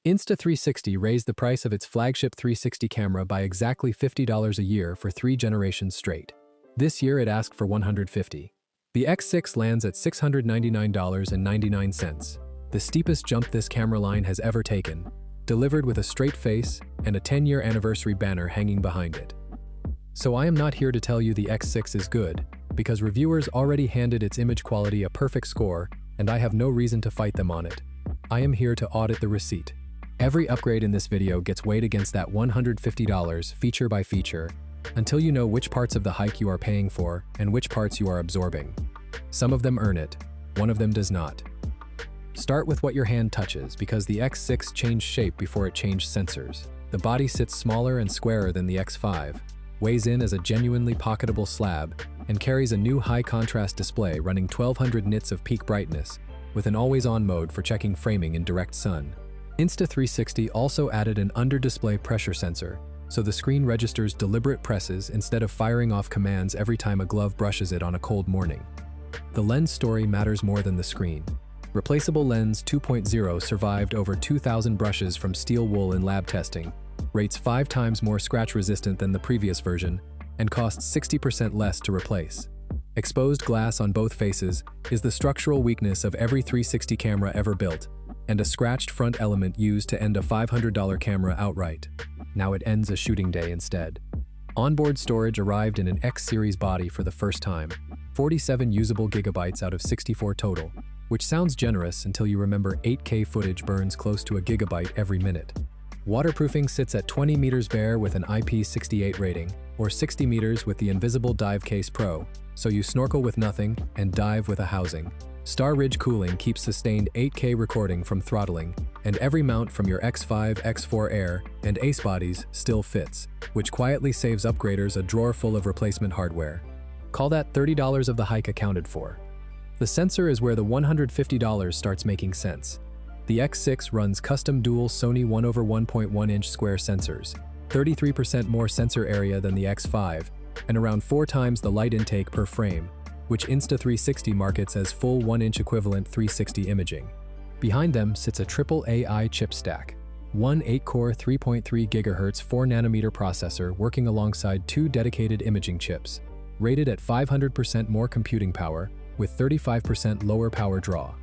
Insta360 raised the price of its flagship 360 camera by exactly $50 a year for 3 generations straight. This year it asked for $150. The X6 lands at $699.99, the steepest jump this camera line has ever taken, delivered with a straight face and a 10-year anniversary banner hanging behind it. So I am not here to tell you the X6 is good, because reviewers already handed its image quality a perfect score, and I have no reason to fight them on it. I am here to audit the receipt. Every upgrade in this video gets weighed against that $150 feature by feature, until you know which parts of the hike you are paying for and which parts you are absorbing. Some of them earn it, one of them does not. Start with what your hand touches, because the X6 changed shape before it changed sensors. The body sits smaller and squarer than the X5, weighs in as a genuinely pocketable slab, and carries a new high-contrast display running 1200 nits of peak brightness, with an always-on mode for checking framing in direct sun. Insta360 also added an under-display pressure sensor, so the screen registers deliberate presses instead of firing off commands every time a glove brushes it on a cold morning. The lens story matters more than the screen. Replaceable Lens 2.0 survived over 2,000 brushes from steel wool in lab testing, rates 5 times more scratch-resistant than the previous version, and costs 60% less to replace. Exposed glass on both faces is the structural weakness of every 360 camera ever built, and a scratched front element used to end a $500 camera outright. Now it ends a shooting day instead. Onboard storage arrived in an X series body for the first time, 47 usable gigabytes out of 64 total, which sounds generous until you remember 8K footage burns close to a gigabyte every minute. Waterproofing sits at 20 meters bare with an IP68 rating, or 60 meters with the Invisible Dive Case Pro, so you snorkel with nothing and dive with a housing. Star Ridge cooling keeps sustained 8K recording from throttling, and every mount from your X5, X4 Air, and Ace bodies still fits, which quietly saves upgraders a drawer full of replacement hardware. Call that $30 of the hike accounted for. The sensor is where the $150 starts making sense. The X6 runs custom dual Sony 1/1.1-inch square sensors, 33% more sensor area than the X5, and around 4 times the light intake per frame, which Insta360 markets as full 1-inch equivalent 360 imaging. Behind them sits a triple AI chip stack, one 8-core 3.3 GHz 4nm processor working alongside 2 dedicated imaging chips, rated at 500% more computing power with 35% lower power draw.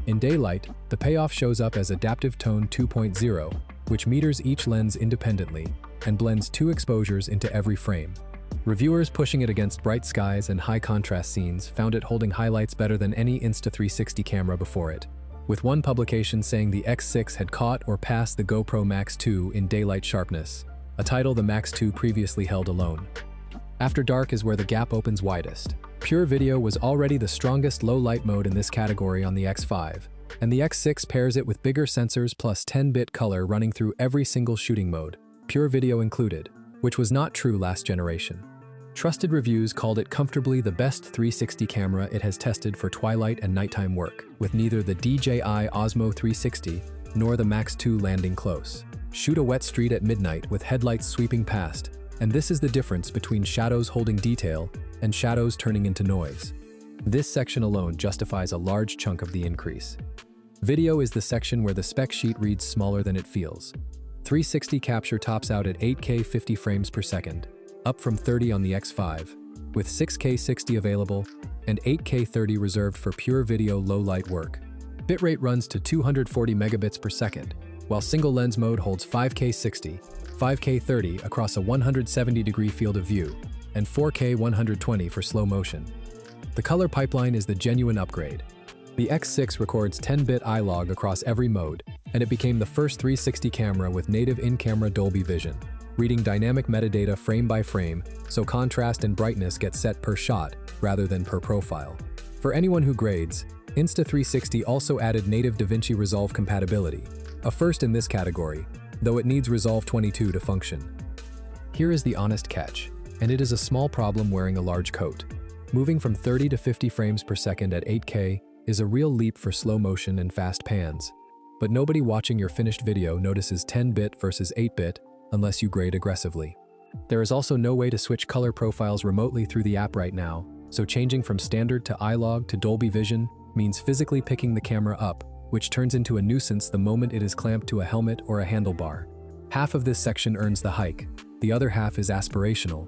In daylight, the payoff shows up as Adaptive Tone 2.0, which meters each lens independently and blends 2 exposures into every frame. Reviewers pushing it against bright skies and high-contrast scenes found it holding highlights better than any Insta360 camera before it, with one publication saying the X6 had caught or passed the GoPro Max 2 in daylight sharpness, a title the Max 2 previously held alone. After dark is where the gap opens widest. PureVideo was already the strongest low-light mode in this category on the X5, and the X6 pairs it with bigger sensors plus 10-bit color running through every single shooting mode, PureVideo included, which was not true last generation. Trusted reviews called it comfortably the best 360 camera it has tested for twilight and nighttime work, with neither the DJI Osmo 360 nor the Max 2 landing close. Shoot a wet street at midnight with headlights sweeping past, and this is the difference between shadows holding detail and shadows turning into noise. This section alone justifies a large chunk of the increase. Video is the section where the spec sheet reads smaller than it feels. 360 capture tops out at 8K 50 frames per second, up from 30 on the X5, with 6K 60 available and 8K 30 reserved for PureVideo low-light work. Bitrate runs to 240 megabits per second, while single lens mode holds 5K 60, 5K 30 across a 170-degree field of view, and 4K 120 for slow motion. The color pipeline is the genuine upgrade. The X6 records 10-bit iLog across every mode, and it became the first 360 camera with native in-camera Dolby Vision, reading dynamic metadata frame by frame, so contrast and brightness get set per shot rather than per profile. For anyone who grades, Insta360 also added native DaVinci Resolve compatibility, a first in this category, though it needs Resolve 22 to function. Here is the honest catch, and it is a small problem wearing a large coat. Moving from 30 to 50 frames per second at 8K is a real leap for slow motion and fast pans, but nobody watching your finished video notices 10-bit versus 8-bit unless you grade aggressively. There is also no way to switch color profiles remotely through the app right now, so changing from standard to iLog to Dolby Vision means physically picking the camera up which turns into a nuisance the moment it is clamped to a helmet or a handlebar. Half of this section earns the hike, the other half is aspirational.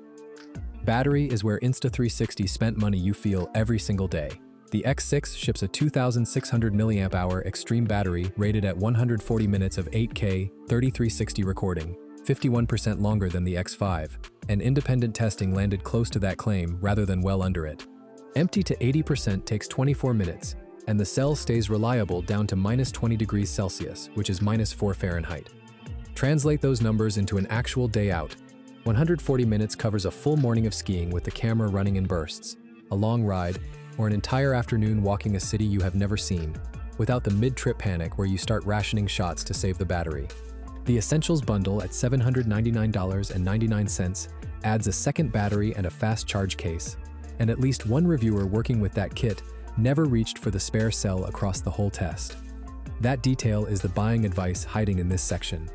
Battery is where Insta360 spent money you feel every single day. The X6 ships a 2,600 mAh extreme battery rated at 140 minutes of 8K 3360 recording, 51% longer than the X5, and independent testing landed close to that claim rather than well under it. Empty to 80% takes 24 minutes, and the cell stays reliable down to -20 degrees Celsius, which is -4 Fahrenheit. Translate those numbers into an actual day out. 140 minutes covers a full morning of skiing with the camera running in bursts, a long ride, or an entire afternoon walking a city you have never seen, without the mid-trip panic where you start rationing shots to save the battery. The Essentials bundle at $799.99 adds a second battery and a fast charge case, and at least one reviewer working with that kit never reached for the spare cell across the whole test. That detail is the buying advice hiding in this section.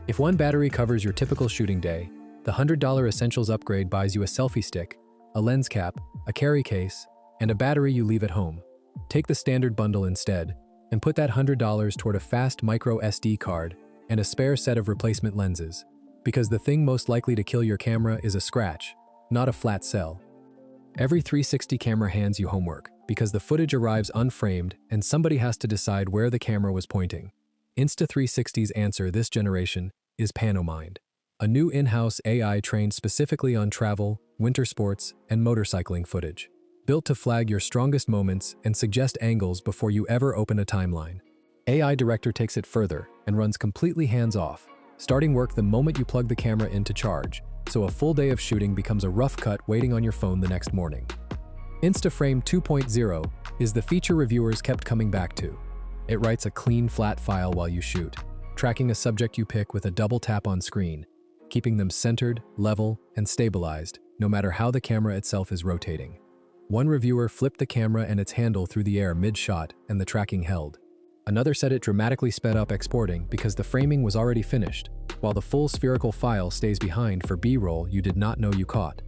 If one battery covers your typical shooting day, the $100 Essentials upgrade buys you a selfie stick, a lens cap, a carry case, and a battery you leave at home. Take the standard bundle instead, and put that $100 toward a fast micro SD card and a spare set of replacement lenses, because the thing most likely to kill your camera is a scratch, not a flat cell. Every 360 camera hands you homework, because the footage arrives unframed and somebody has to decide where the camera was pointing. Insta360's answer this generation is PanoMind, a new in-house AI trained specifically on travel, winter sports, and motorcycling footage. Built to flag your strongest moments and suggest angles before you ever open a timeline. AI Director takes it further and runs completely hands-off, starting work the moment you plug the camera in to charge, so a full day of shooting becomes a rough cut waiting on your phone the next morning. InstaFrame 2.0 is the feature reviewers kept coming back to. It writes a clean, flat file while you shoot, tracking a subject you pick with a double tap on screen, keeping them centered, level, and stabilized, no matter how the camera itself is rotating. One reviewer flipped the camera and its handle through the air mid-shot, and the tracking held. Another said it dramatically sped up exporting because the framing was already finished, while the full spherical file stays behind for B-roll you did not know you caught.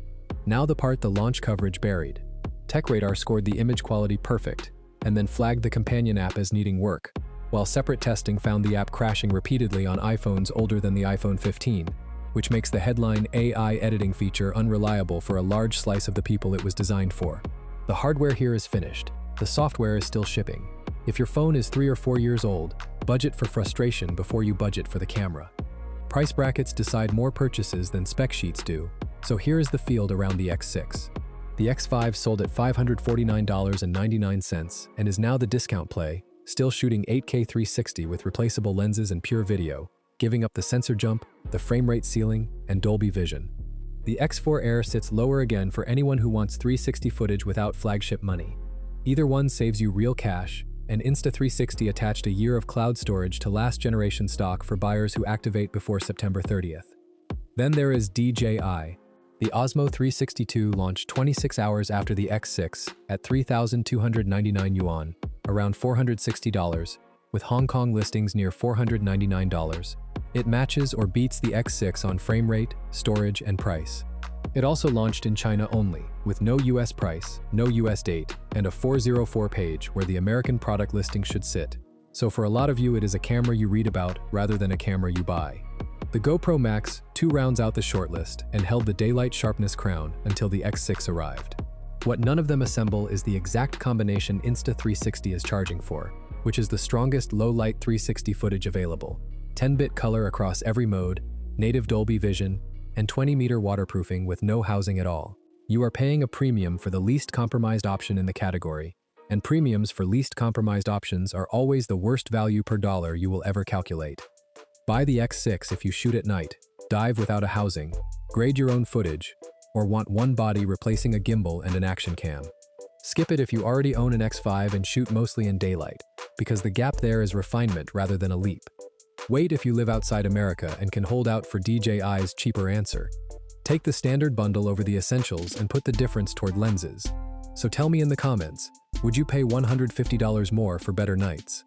Now the part the launch coverage buried. TechRadar scored the image quality perfect, and then flagged the companion app as needing work, while separate testing found the app crashing repeatedly on iPhones older than the iPhone 15, which makes the headline AI editing feature unreliable for a large slice of the people it was designed for. The hardware here is finished. The software is still shipping. If your phone is 3 or 4 years old, budget for frustration before you budget for the camera. Price brackets decide more purchases than spec sheets do, so here is the field around the X6. The X5 sold at $549.99 and is now the discount play, still shooting 8K 360 with replaceable lenses and PureVideo, giving up the sensor jump, the frame rate ceiling, and Dolby Vision. The X4 Air sits lower again for anyone who wants 360 footage without flagship money. Either one saves you real cash, and Insta360 attached a year of cloud storage to last generation stock for buyers who activate before September 30th. Then there is DJI. The Osmo 362 launched 26 hours after the X6 at 3,299 yuan, around $460, with Hong Kong listings near $499. It matches or beats the X6 on frame rate, storage, and price. It also launched in China only, with no US price, no US date, and a 404 page where the American product listing should sit. So for a lot of you it is a camera you read about rather than a camera you buy. The GoPro Max 2 rounds out the shortlist and held the daylight sharpness crown until the X6 arrived. What none of them assemble is the exact combination Insta360 is charging for, which is the strongest low-light 360 footage available. 10-bit color across every mode, native Dolby Vision, and 20-meter waterproofing with no housing at all. You are paying a premium for the least compromised option in the category, and premiums for least compromised options are always the worst value per dollar you will ever calculate. Buy the X6 if you shoot at night, dive without a housing, grade your own footage, or want one body replacing a gimbal and an action cam. Skip it if you already own an X5 and shoot mostly in daylight, because the gap there is refinement rather than a leap. Wait if you live outside America and can hold out for DJI's cheaper answer. Take the standard bundle over the essentials and put the difference toward lenses. So tell me in the comments, would you pay $150 more for better nights?